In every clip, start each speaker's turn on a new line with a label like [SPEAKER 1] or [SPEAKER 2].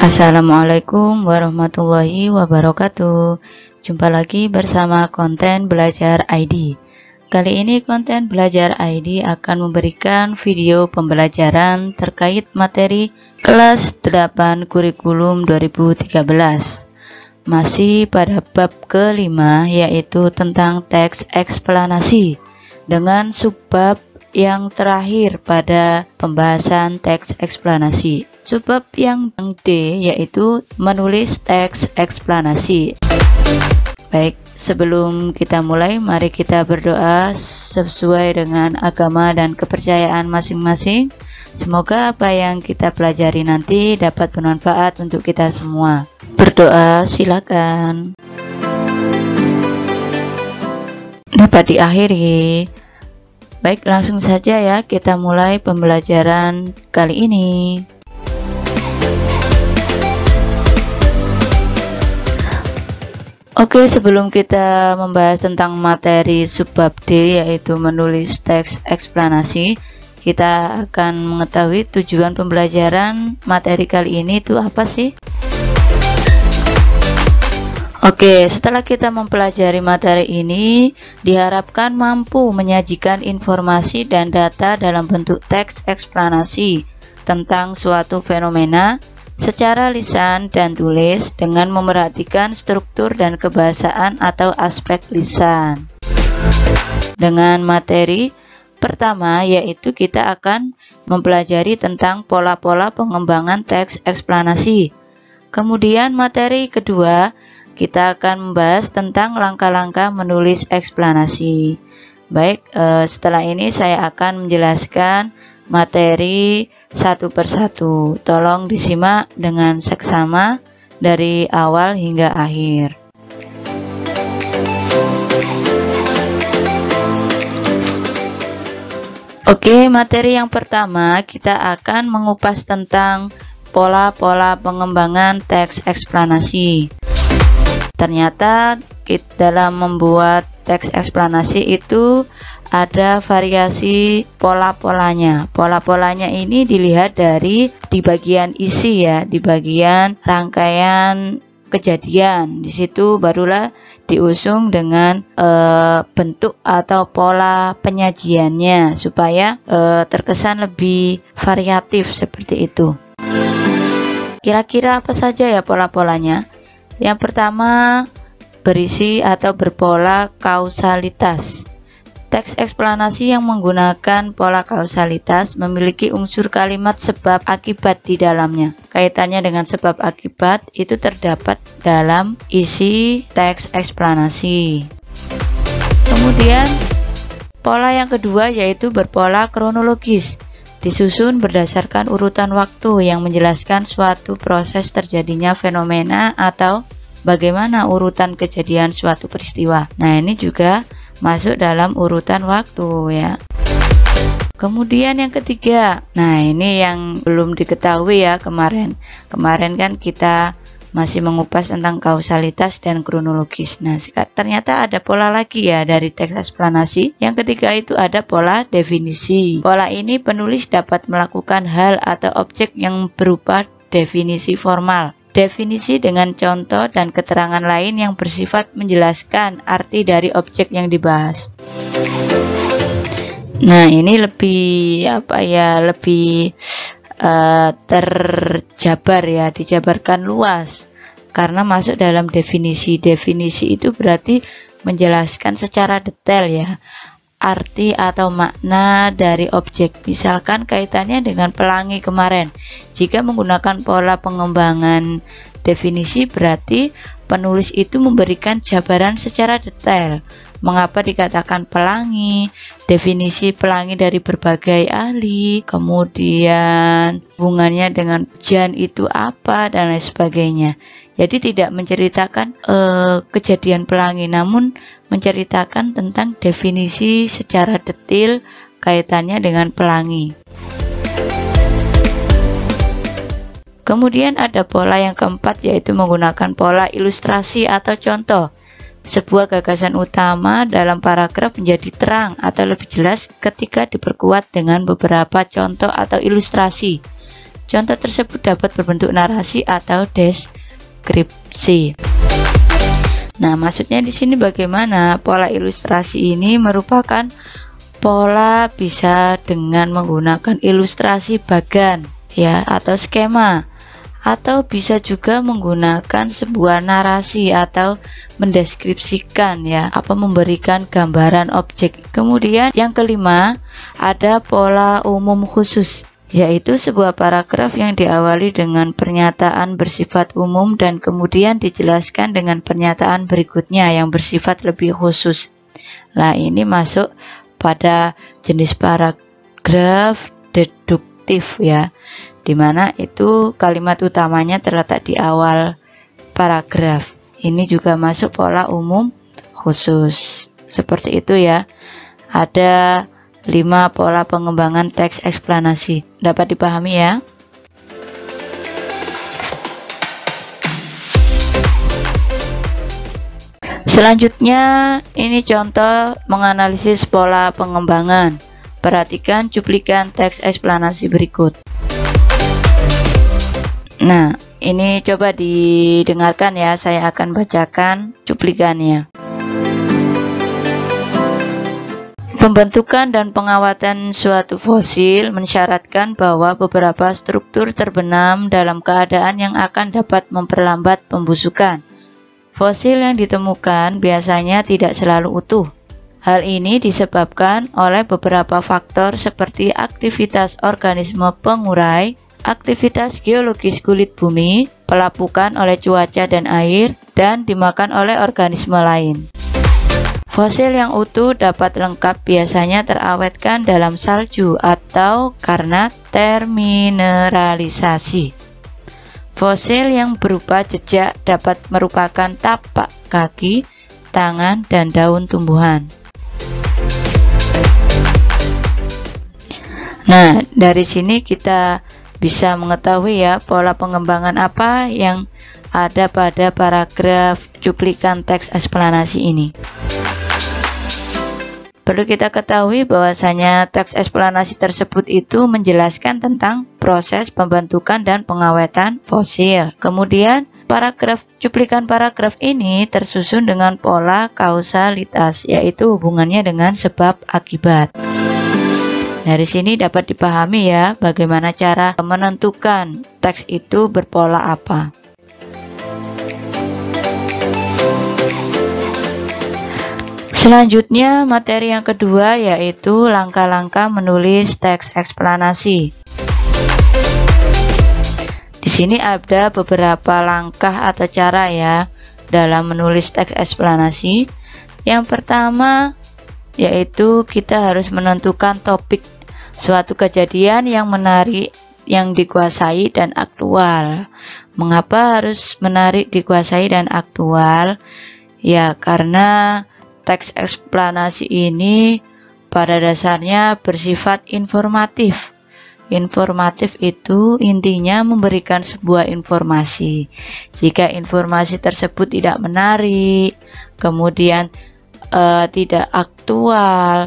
[SPEAKER 1] Assalamualaikum warahmatullahi wabarakatuh. Jumpa lagi bersama konten belajar ID. Kali ini konten belajar ID akan memberikan video pembelajaran terkait materi kelas 8 kurikulum 2013. Masih pada bab kelima, yaitu tentang teks eksplanasi dengan subbab yang terakhir pada pembahasan teks eksplanasi. Subbab yang D yaitu menulis teks eksplanasi. Baik, sebelum kita mulai, mari kita berdoa sesuai dengan agama dan kepercayaan masing-masing. Semoga apa yang kita pelajari nanti dapat bermanfaat untuk kita semua. Berdoa, silakan. Dapat diakhiri. Baik, langsung saja ya kita mulai pembelajaran kali ini. Oke, sebelum kita membahas tentang materi subbab D yaitu menulis teks eksplanasi, kita akan mengetahui tujuan pembelajaran materi kali ini itu apa sih? Oke, setelah kita mempelajari materi ini, diharapkan mampu menyajikan informasi dan data dalam bentuk teks eksplanasi tentang suatu fenomena secara lisan dan tulis dengan memerhatikan struktur dan kebahasaan atau aspek lisan. Dengan materi pertama, yaitu kita akan mempelajari tentang pola-pola pengembangan teks eksplanasi. Kemudian materi kedua, kita akan membahas tentang langkah-langkah menulis eksplanasi. Baik, setelah ini saya akan menjelaskan materi satu persatu. Tolong disimak dengan seksama dari awal hingga akhir. Oke, materi yang pertama kita akan mengupas tentang pola-pola pengembangan teks eksplanasi. Ternyata dalam membuat teks eksplanasi itu ada variasi pola-polanya. Pola-polanya ini dilihat di bagian isi ya, di bagian rangkaian kejadian. Di situ barulah diusung dengan bentuk atau pola penyajiannya supaya terkesan lebih variatif seperti itu. Kira-kira apa saja ya pola-polanya? Yang pertama, berisi atau berpola kausalitas. Teks eksplanasi yang menggunakan pola kausalitas memiliki unsur kalimat sebab akibat di dalamnya. Kaitannya dengan sebab akibat itu terdapat dalam isi teks eksplanasi. Kemudian, pola yang kedua yaitu berpola kronologis. Disusun berdasarkan urutan waktu yang menjelaskan suatu proses terjadinya fenomena atau bagaimana urutan kejadian suatu peristiwa. Nah, ini juga masuk dalam urutan waktu ya. Kemudian yang ketiga, nah ini yang belum diketahui ya kemarin. Kemarin kan kita masih mengupas tentang kausalitas dan kronologis. Nah, ternyata ada pola lagi ya dari teks eksplanasi. Yang ketiga itu ada pola definisi. Pola ini penulis dapat melakukan hal atau objek yang berupa definisi formal. Definisi dengan contoh dan keterangan lain yang bersifat menjelaskan arti dari objek yang dibahas. Nah, ini lebih lebih terjabar ya, dijabarkan luas karena masuk dalam definisi. Definisi itu berarti menjelaskan secara detail ya arti atau makna dari objek. Misalkan kaitannya dengan pelangi kemarin. Jika menggunakan pola pengembangan definisi berarti penulis itu memberikan jabaran secara detail. Mengapa dikatakan pelangi, definisi pelangi dari berbagai ahli, kemudian hubungannya dengan jan itu apa, dan lain sebagainya. Jadi tidak menceritakan kejadian pelangi, namun menceritakan tentang definisi secara detail kaitannya dengan pelangi. Kemudian ada pola yang keempat yaitu menggunakan pola ilustrasi atau contoh. Sebuah gagasan utama dalam paragraf menjadi terang atau lebih jelas ketika diperkuat dengan beberapa contoh atau ilustrasi. Contoh tersebut dapat berbentuk narasi atau deskripsi. Nah, maksudnya di sini bagaimana? Pola ilustrasi ini merupakan pola bisa dengan menggunakan ilustrasi bagan ya atau skema, atau bisa juga menggunakan sebuah narasi atau mendeskripsikan ya, memberikan gambaran objek. Kemudian yang kelima, ada pola umum khusus, yaitu sebuah paragraf yang diawali dengan pernyataan bersifat umum dan kemudian dijelaskan dengan pernyataan berikutnya yang bersifat lebih khusus. Nah, ini masuk pada jenis paragraf deduktif ya, dimana itu kalimat utamanya terletak di awal paragraf. Ini juga masuk pola umum khusus. Seperti itu ya. Ada 5 pola pengembangan teks eksplanasi. Dapat dipahami ya? Selanjutnya, ini contoh menganalisis pola pengembangan. Perhatikan cuplikan teks eksplanasi berikut. Nah, ini coba didengarkan ya, saya akan bacakan cuplikannya. Pembentukan dan pengawatan suatu fosil mensyaratkan bahwa beberapa struktur terbenam dalam keadaan yang akan dapat memperlambat pembusukan. Fosil yang ditemukan biasanya tidak selalu utuh. Hal ini disebabkan oleh beberapa faktor seperti aktivitas organisme pengurai, aktivitas geologis kulit bumi, pelapukan oleh cuaca dan air, dan dimakan oleh organisme lain. Fosil yang utuh dapat lengkap biasanya terawetkan dalam salju atau karena termineralisasi. Fosil yang berupa jejak dapat merupakan tapak kaki, tangan, dan daun tumbuhan. Nah, dari sini kita bisa mengetahui ya pola pengembangan apa yang ada pada paragraf cuplikan teks eksplanasi ini. Perlu kita ketahui bahwasanya teks eksplanasi tersebut itu menjelaskan tentang proses pembentukan dan pengawetan fosil. Kemudian cuplikan paragraf ini tersusun dengan pola kausalitas, yaitu hubungannya dengan sebab akibat. Dari sini dapat dipahami ya bagaimana cara menentukan teks itu berpola apa. Selanjutnya, materi yang kedua yaitu langkah-langkah menulis teks eksplanasi. Di sini ada beberapa langkah atau cara ya dalam menulis teks eksplanasi. Yang pertama yaitu kita harus menentukan topik suatu kejadian yang menarik, yang dikuasai dan aktual. Mengapa harus menarik, dikuasai, dan aktual? Ya, karena teks eksplanasi ini pada dasarnya bersifat informatif. Informatif itu intinya memberikan sebuah informasi. Jika informasi tersebut tidak menarik, kemudian tidak aktual,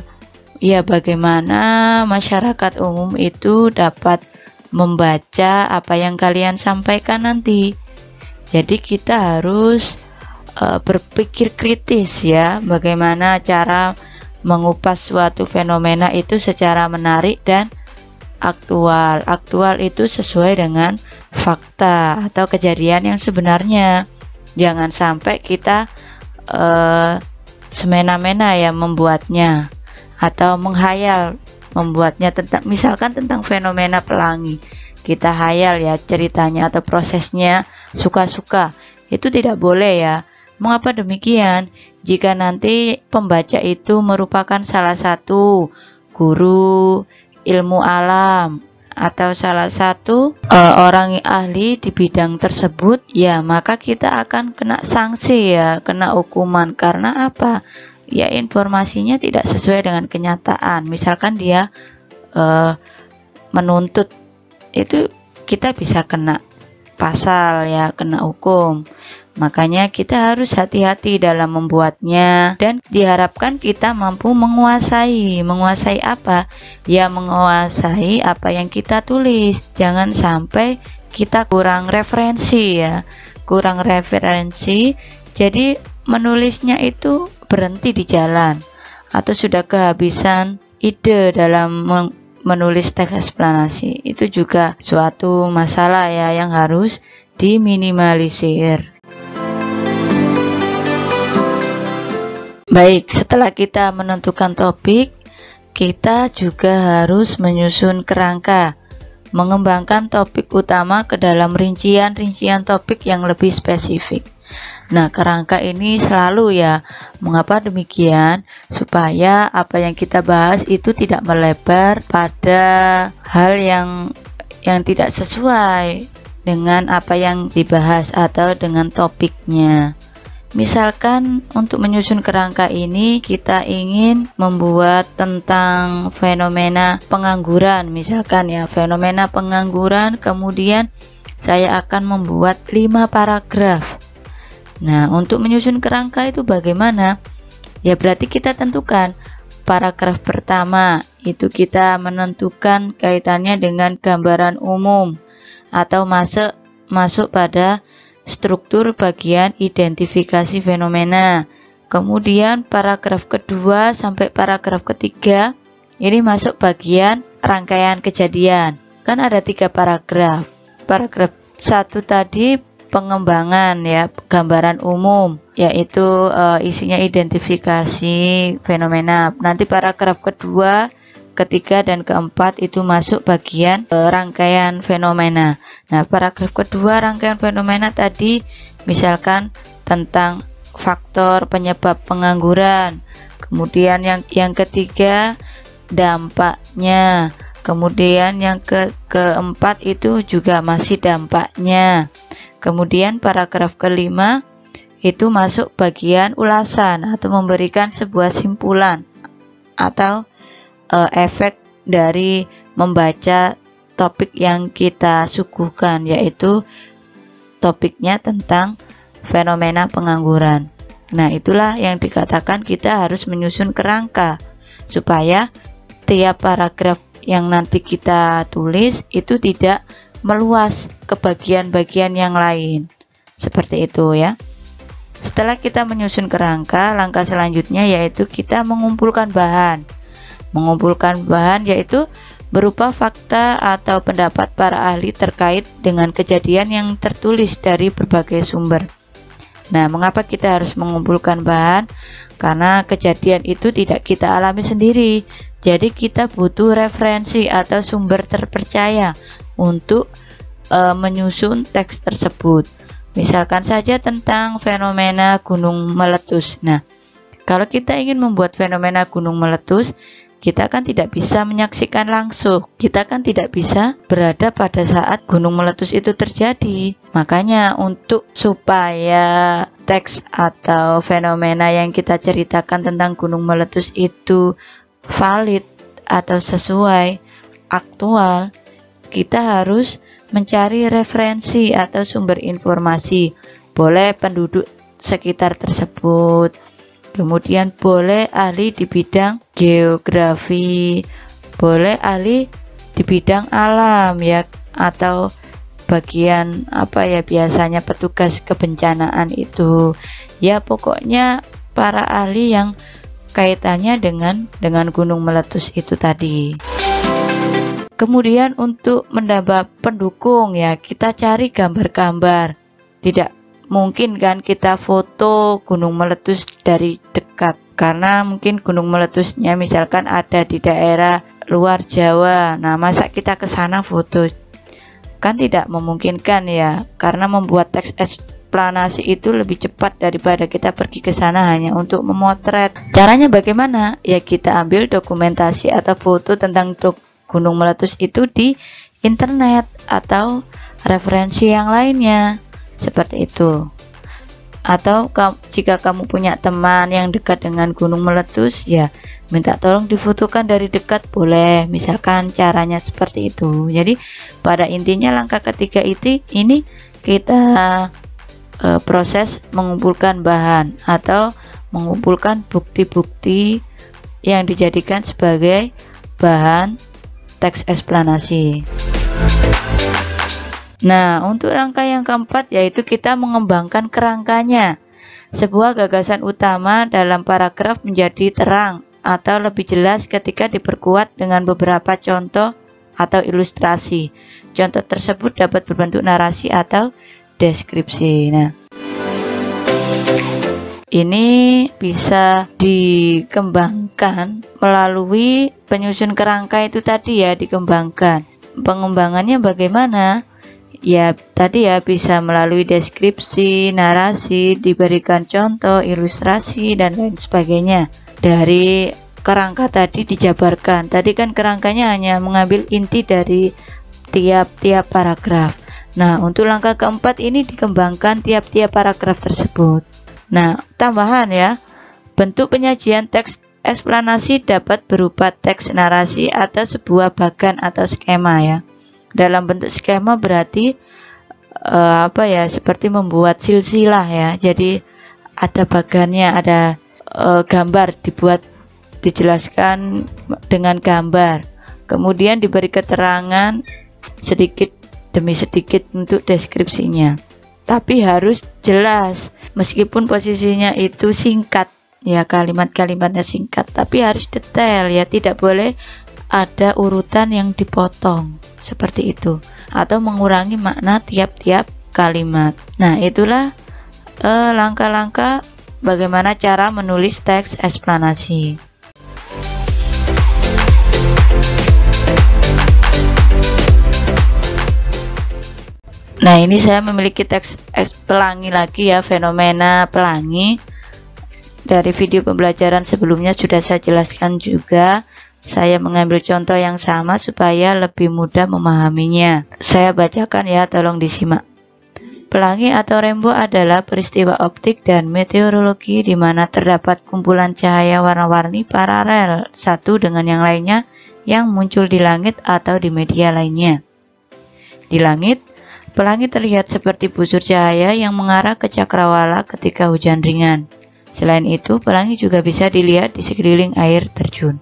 [SPEAKER 1] ya bagaimana masyarakat umum itu dapat membaca apa yang kalian sampaikan nanti. Jadi kita harus berpikir kritis ya, bagaimana cara mengupas suatu fenomena itu secara menarik dan aktual. Aktual itu sesuai dengan fakta atau kejadian yang sebenarnya. Jangan sampai kita semena-mena ya membuatnya atau menghayal membuatnya tentang, misalkan tentang fenomena pelangi. Kita hayal ya ceritanya atau prosesnya suka-suka. Itu tidak boleh ya. Mengapa demikian? Jika nanti pembaca itu merupakan salah satu guru ilmu alam atau salah satu orang yang ahli di bidang tersebut, ya maka kita akan kena sanksi ya, kena hukuman. Karena apa? Ya informasinya tidak sesuai dengan kenyataan. Misalkan dia menuntut, itu kita bisa kena pasal ya, kena hukum. Makanya kita harus hati-hati dalam membuatnya, dan diharapkan kita mampu menguasai apa? Ya, menguasai apa yang kita tulis. Jangan sampai kita kurang referensi ya. Kurang referensi, jadi menulisnya itu berhenti di jalan atau sudah kehabisan ide dalam menulis teks eksplanasi. Itu juga suatu masalah ya yang harus diminimalisir. Baik, setelah kita menentukan topik, kita juga harus menyusun kerangka, mengembangkan topik utama ke dalam rincian-rincian topik yang lebih spesifik. Nah, kerangka ini selalu ya, mengapa demikian? Supaya apa yang kita bahas itu tidak melebar pada hal yang tidak sesuai dengan apa yang dibahas atau dengan topiknya. Misalkan untuk menyusun kerangka ini kita ingin membuat tentang fenomena pengangguran, misalkan ya, fenomena pengangguran, kemudian saya akan membuat 5 paragraf. Nah, untuk menyusun kerangka itu bagaimana? Ya, berarti kita tentukan paragraf pertama itu kita menentukan kaitannya dengan gambaran umum atau masuk pada struktur bagian identifikasi fenomena. Kemudian paragraf kedua sampai paragraf ketiga ini masuk bagian rangkaian kejadian. Kan ada 3 paragraf. Paragraf 1 tadi pengembangan ya, gambaran umum, yaitu isinya identifikasi fenomena. Nanti paragraf kedua, ketiga, dan keempat itu masuk bagian rangkaian fenomena. Nah, paragraf kedua rangkaian fenomena tadi misalkan tentang faktor penyebab pengangguran. Kemudian yang ketiga dampaknya. Kemudian yang keempat itu juga masih dampaknya. Kemudian paragraf kelima itu masuk bagian ulasan atau memberikan sebuah simpulan atau efek dari membaca topik yang kita suguhkan, yaitu topiknya tentang fenomena pengangguran. Nah, itulah yang dikatakan kita harus menyusun kerangka supaya tiap paragraf yang nanti kita tulis itu tidak meluas ke bagian-bagian yang lain. Seperti itu ya. Setelah kita menyusun kerangka, langkah selanjutnya yaitu kita mengumpulkan bahan. Mengumpulkan bahan yaitu berupa fakta atau pendapat para ahli terkait dengan kejadian yang tertulis dari berbagai sumber. Nah, mengapa kita harus mengumpulkan bahan? Karena kejadian itu tidak kita alami sendiri. Jadi kita butuh referensi atau sumber terpercaya untuk menyusun teks tersebut. Misalkan saja tentang fenomena gunung meletus. Nah, kalau kita ingin membuat fenomena gunung meletus, kita kan tidak bisa menyaksikan langsung. Kita kan tidak bisa berada pada saat gunung meletus itu terjadi. Makanya untuk supaya teks atau fenomena yang kita ceritakan tentang gunung meletus itu valid atau sesuai, aktual, kita harus mencari referensi atau sumber informasi. Boleh penduduk sekitar tersebut, kemudian boleh ahli di bidang geografi, boleh ahli di bidang alam ya, atau bagian apa ya, biasanya petugas kebencanaan itu. Ya, pokoknya para ahli yang kaitannya dengan gunung meletus itu tadi. Kemudian untuk menambah pendukung ya, kita cari gambar-gambar. Tidak mungkin kan kita foto gunung meletus dari dekat, karena mungkin gunung meletusnya misalkan ada di daerah luar Jawa. Nah, masa kita ke sana foto? Kan tidak memungkinkan ya, karena membuat teks eksplanasi itu lebih cepat daripada kita pergi ke sana hanya untuk memotret. Caranya bagaimana? Ya, kita ambil dokumentasi atau foto tentang gunung meletus itu di internet atau referensi yang lainnya, seperti itu. Atau jika kamu punya teman yang dekat dengan gunung meletus, ya minta tolong difotokan dari dekat, boleh. Misalkan caranya seperti itu. Jadi pada intinya langkah ketiga ini kita proses mengumpulkan bahan atau mengumpulkan bukti-bukti yang dijadikan sebagai bahan teks eksplanasi. Nah, untuk rangka yang keempat yaitu kita mengembangkan kerangkanya. Sebuah gagasan utama dalam paragraf menjadi terang atau lebih jelas ketika diperkuat dengan beberapa contoh atau ilustrasi. Contoh tersebut dapat berbentuk narasi atau deskripsi. Nah, ini bisa dikembangkan melalui penyusun kerangka itu tadi ya, dikembangkan. Pengembangannya bagaimana? Ya, tadi ya bisa melalui deskripsi, narasi, diberikan contoh, ilustrasi, dan lain sebagainya. Dari kerangka tadi dijabarkan. Tadi kan kerangkanya hanya mengambil inti dari tiap-tiap paragraf. Nah, untuk langkah keempat ini dikembangkan tiap-tiap paragraf tersebut. Nah, tambahan ya, bentuk penyajian teks eksplanasi dapat berupa teks narasi atau sebuah bagan atau skema ya. Dalam bentuk skema berarti seperti membuat silsilah ya. Jadi ada bagannya, ada gambar dijelaskan dengan gambar. Kemudian diberi keterangan sedikit demi sedikit untuk deskripsinya. Tapi harus jelas, meskipun posisinya itu singkat ya, kalimat-kalimatnya singkat, tapi harus detail ya, tidak boleh ada urutan yang dipotong seperti itu atau mengurangi makna tiap-tiap kalimat. Nah, itulah langkah-langkah bagaimana cara menulis teks eksplanasi. Nah, ini saya memiliki teks pelangi lagi ya, fenomena pelangi. Dari video pembelajaran sebelumnya sudah saya jelaskan juga. Saya mengambil contoh yang sama supaya lebih mudah memahaminya. Saya bacakan ya, tolong disimak. Pelangi atau rainbow adalah peristiwa optik dan meteorologi di mana terdapat kumpulan cahaya warna-warni paralel satu dengan yang lainnya yang muncul di langit atau di media lainnya. Di langit, pelangi terlihat seperti busur cahaya yang mengarah ke cakrawala ketika hujan ringan. Selain itu, pelangi juga bisa dilihat di sekeliling air terjun.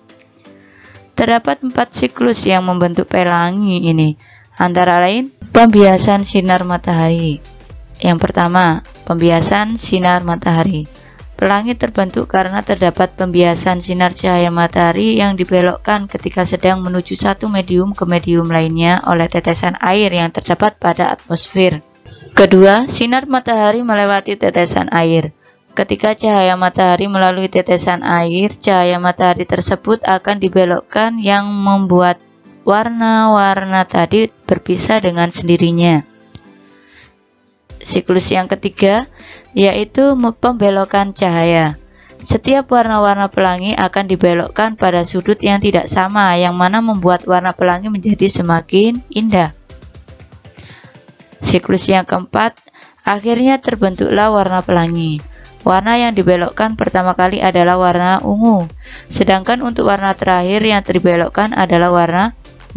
[SPEAKER 1] Terdapat 4 siklus yang membentuk pelangi ini, antara lain pembiasan sinar matahari. Yang pertama, pembiasan sinar matahari. Pelangi terbentuk karena terdapat pembiasan sinar cahaya matahari yang dibelokkan ketika sedang menuju satu medium ke medium lainnya oleh tetesan air yang terdapat pada atmosfer. Kedua, sinar matahari melewati tetesan air. Ketika cahaya matahari melalui tetesan air, cahaya matahari tersebut akan dibelokkan yang membuat warna-warna tadi berpisah dengan sendirinya. Siklus yang ketiga yaitu pembelokan cahaya. Setiap warna-warna pelangi akan dibelokkan pada sudut yang tidak sama, yang mana membuat warna pelangi menjadi semakin indah. Siklus yang keempat, akhirnya terbentuklah warna pelangi. Warna yang dibelokkan pertama kali adalah warna ungu, sedangkan untuk warna terakhir yang dibelokkan adalah warna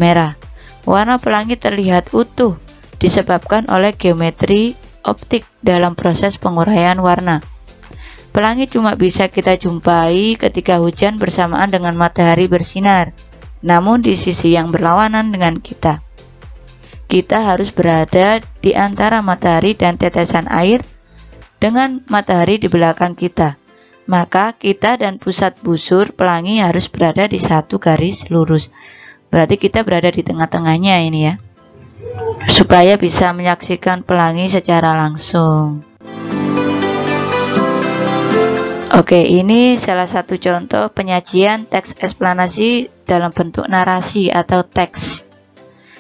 [SPEAKER 1] merah. Warna pelangi terlihat utuh disebabkan oleh geometri optik dalam proses penguraian warna. Pelangi cuma bisa kita jumpai ketika hujan bersamaan dengan matahari bersinar, namun di sisi yang berlawanan dengan kita. Kita harus berada di antara matahari dan tetesan air dengan matahari di belakang kita. Maka kita dan pusat busur pelangi harus berada di satu garis lurus. Berarti kita berada di tengah-tengahnya ini ya, supaya bisa menyaksikan pelangi secara langsung. Oke, ini salah satu contoh penyajian teks eksplanasi dalam bentuk narasi atau teks.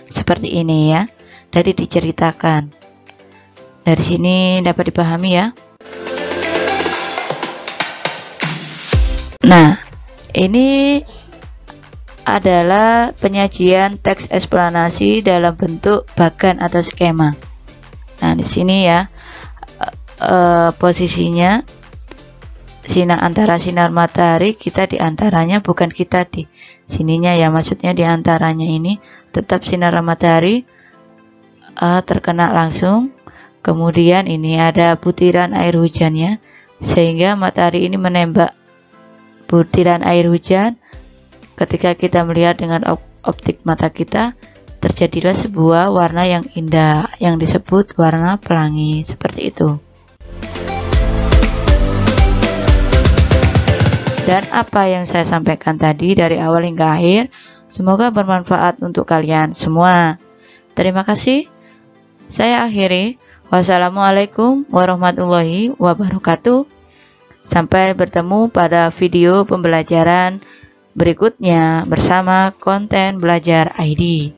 [SPEAKER 1] Seperti ini ya, dari diceritakan. Dari sini dapat dipahami ya. Nah, ini adalah penyajian teks eksplanasi dalam bentuk bagan atau skema. Nah, di sini ya posisinya antara sinar matahari, kita di antaranya, bukan kita di sininya ya, maksudnya di antaranya ini tetap sinar matahari terkena langsung Kemudian ini ada butiran air hujannya, sehingga matahari ini menembak butiran air hujan. Ketika kita melihat dengan optik mata kita, terjadilah sebuah warna yang indah yang disebut warna pelangi, seperti itu. Dan apa yang saya sampaikan tadi dari awal hingga akhir, semoga bermanfaat untuk kalian semua. Terima kasih. Saya akhiri. Wassalamualaikum warahmatullahi wabarakatuh. Sampai bertemu pada video pembelajaran berikutnya bersama konten belajar ID.